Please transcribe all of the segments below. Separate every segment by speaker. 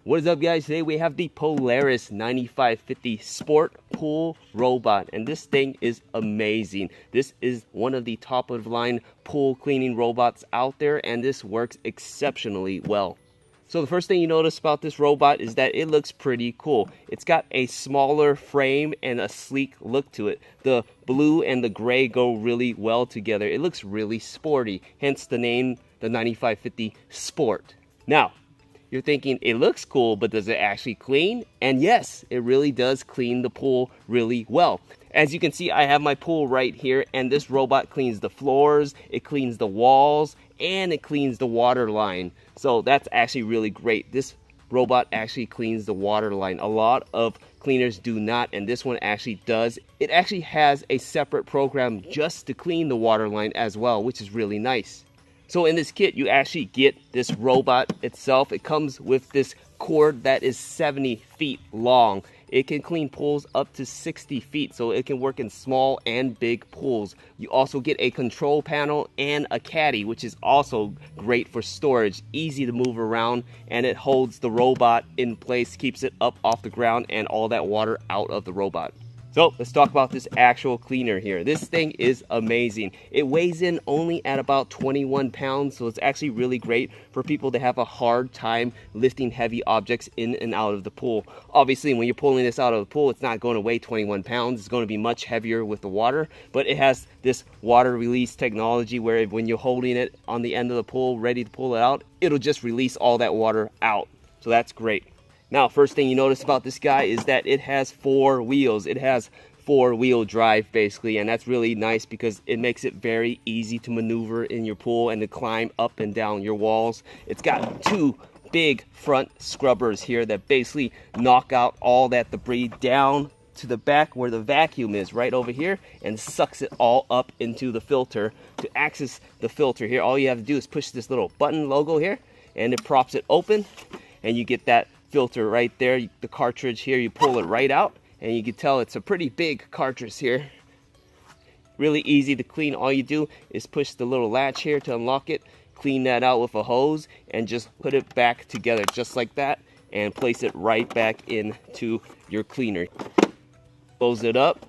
Speaker 1: What is up, guys? Today we have the Polaris 9550 Sport Pool Robot, and this thing is amazing. This is one of the top of the line pool cleaning robots out there, and this works exceptionally well. So the first thing you notice about this robot is that it looks pretty cool. It's got a smaller frame and a sleek look to it. The blue and the gray go really well together. It looks really sporty, hence the name, the 9550 Sport. Now, you're thinking it looks cool, but does it actually clean? And yes, it really does clean the pool really well. As you can see, I have my pool right here, and this robot cleans the floors, it cleans the walls, and it cleans the water line. So that's actually really great. This robot actually cleans the water line. A lot of cleaners do not, and this one actually does. It actually has a separate program just to clean the water line as well, which is really nice. So in this kit, you actually get this robot itself. It comes with this cord that is 70 feet long. It can clean pools up to 60 feet, so it can work in small and big pools. You also get a control panel and a caddy, which is also great for storage. Easy to move around, and it holds the robot in place, keeps it up off the ground, and all that water out of the robot. So let's talk about this actual cleaner here. This thing is amazing. It weighs in only at about 21 pounds, so it's actually really great for people that have a hard time lifting heavy objects in and out of the pool. Obviously, when you're pulling this out of the pool, it's not going to weigh 21 pounds. It's going to be much heavier with the water, but it has this water release technology where when you're holding it on the end of the pool, ready to pull it out, it'll just release all that water out. So that's great. Now, first thing you notice about this guy is that it has 4 wheels. It has 4-wheel drive basically, and that's really nice because it makes it very easy to maneuver in your pool and to climb up and down your walls. It's got 2 big front scrubbers here that basically knock out all that debris down to the back where the vacuum is, right over here, and sucks it all up into the filter. To access the filter here, all you have to do is push this little button logo here, and it props it open, and you get that filter right there. The cartridge here, you pull it right out, and you can tell it's a pretty big cartridge here. Really easy to clean. All you do is push the little latch here to unlock it, clean that out with a hose, and just put it back together just like that, and place it right back into your cleaner. Close it up,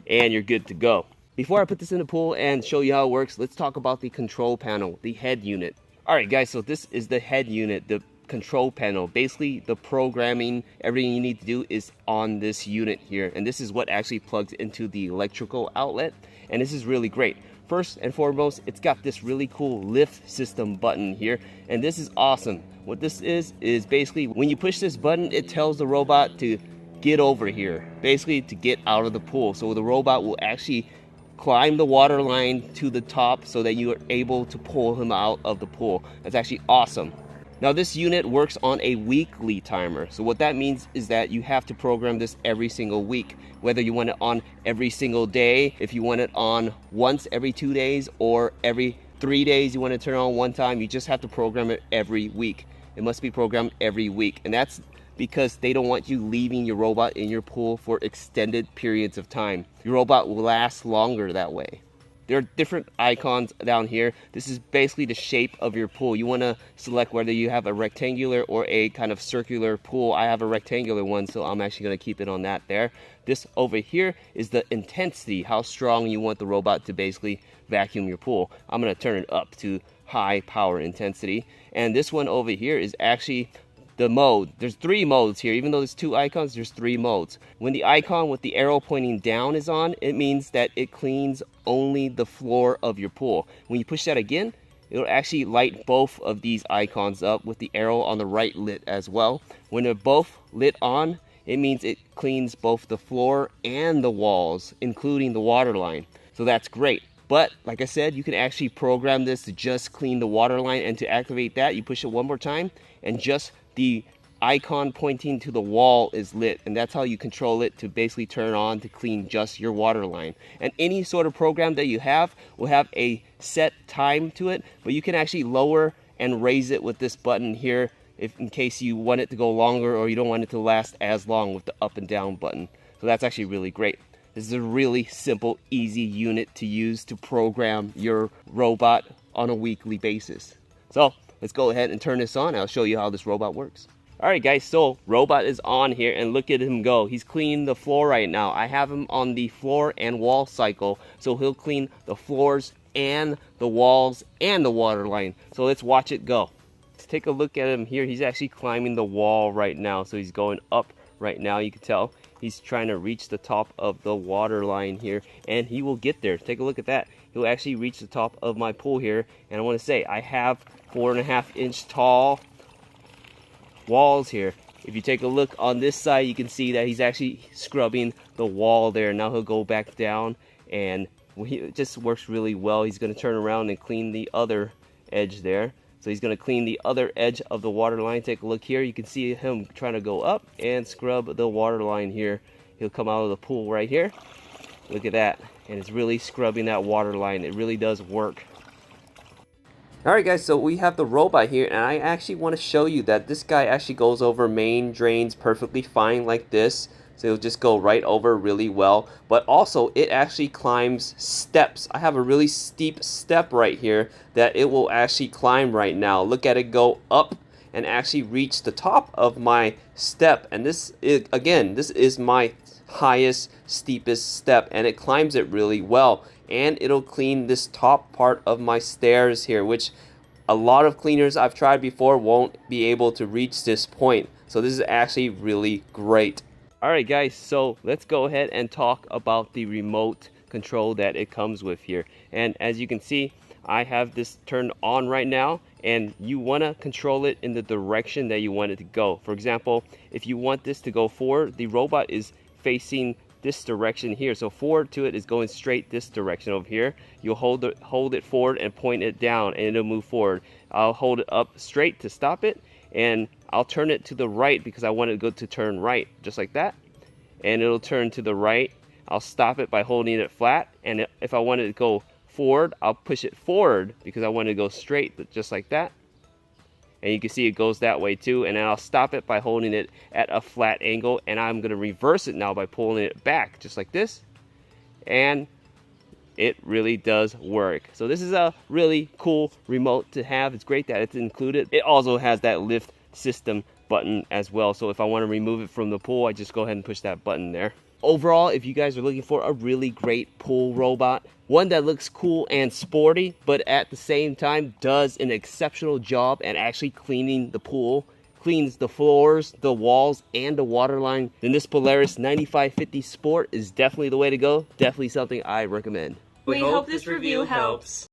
Speaker 1: and you're good to go. Before I put this in the pool and show you how it works, let's talk about the control panel, the head unit. Alright guys, so this is the head unit, the control panel. Basically, the programming, everything you need to do is on this unit here, and this is what actually plugs into the electrical outlet, and this is really great. First and foremost, it's got this really cool lift system button here, and this is awesome. What this is basically when you push this button, it tells the robot to get over here, basically to get out of the pool. So the robot will actually climb the water line to the top so that you are able to pull him out of the pool. That's actually awesome. Now this unit works on a weekly timer. So what that means is that you have to program this every single week. Whether you want it on every single day, if you want it on once every 2 days, or every 3 days you want to turn it on one time, you just have to program it every week. It must be programmed every week. And that's because they don't want you leaving your robot in your pool for extended periods of time. Your robot will last longer that way. There are different icons down here. This is basically the shape of your pool. You want to select whether you have a rectangular or a kind of circular pool. I have a rectangular one, so I'm actually going to keep it on that there. This over here is the intensity, how strong you want the robot to basically vacuum your pool. I'm going to turn it up to high power intensity. And this one over here is actually the mode. There's 3 modes here. Even though there's 2 icons, there's 3 modes. When the icon with the arrow pointing down is on, it means that it cleans only the floor of your pool. When you push that again, it'll actually light both of these icons up with the arrow on the right lit as well. When they're both lit on, it means it cleans both the floor and the walls, including the water line. So that's great. But like I said, you can actually program this to just clean the water line, and to activate that, you push it one more time, and just the icon pointing to the wall is lit, and that's how you control it to basically turn on to clean just your water line. And any sort of program that you have will have a set time to it, but you can actually lower and raise it with this button here if in case you want it to go longer or you don't want it to last as long with the up and down button. So that's actually really great. This is a really simple, easy unit to use to program your robot on a weekly basis. So let's go ahead and turn this on. I'll show you how this robot works. Alright guys, so robot is on here and look at him go. He's cleaning the floor right now. I have him on the floor and wall cycle, so he'll clean the floors and the walls and the water line. So let's watch it go. Let's take a look at him here. He's actually climbing the wall right now, so he's going up right now. You can tell he's trying to reach the top of the water line here, and he will get there. Take a look at that. He'll actually reach the top of my pool here, and I want to say I have 4.5-inch tall walls here. If you take a look on this side, you can see that he's actually scrubbing the wall there. Now he'll go back down, and it just works really well. He's going to turn around and clean the other edge there. So he's going to clean the other edge of the water line. Take a look here. You can see him trying to go up and scrub the water line here. He'll come out of the pool right here. Look at that. And it's really scrubbing that water line. It really does work. Alright guys, so we have the robot here, and I actually want to show you that this guy actually goes over main drains perfectly fine like this. So it'll just go right over really well. But also, it actually climbs steps. I have a really steep step right here that it will actually climb right now. Look at it go up and actually reach the top of my step. And this is, again, this is my highest, steepest step, and it climbs it really well. And it'll clean this top part of my stairs here, which a lot of cleaners I've tried before won't be able to reach this point. So this is actually really great. Alright guys, so let's go ahead and talk about the remote control that it comes with here. And as you can see, I have this turned on right now, and you want to control it in the direction that you want it to go. For example, if you want this to go forward, the robot is facing this direction here, so forward to it is going straight this direction over here. You'll hold it forward and point it down, and it'll move forward. I'll hold it up straight to stop it, and I'll turn it to the right because I want it to go to turn right, just like that, and it'll turn to the right. I'll stop it by holding it flat, and if I want it to go forward, I'll push it forward because I want it to go straight, just like that. And you can see it goes that way too, and then I'll stop it by holding it at a flat angle, and I'm going to reverse it now by pulling it back just like this, and it really does work. So this is a really cool remote to have. It's great that it's included. It also has that lift system button as well, so if I want to remove it from the pool, I just go ahead and push that button there. Overall, if you guys are looking for a really great pool robot, one that looks cool and sporty, but at the same time does an exceptional job at actually cleaning the pool, cleans the floors, the walls, and the water line, then this Polaris 9550 Sport is definitely the way to go. Definitely something I recommend.
Speaker 2: We hope this review helps.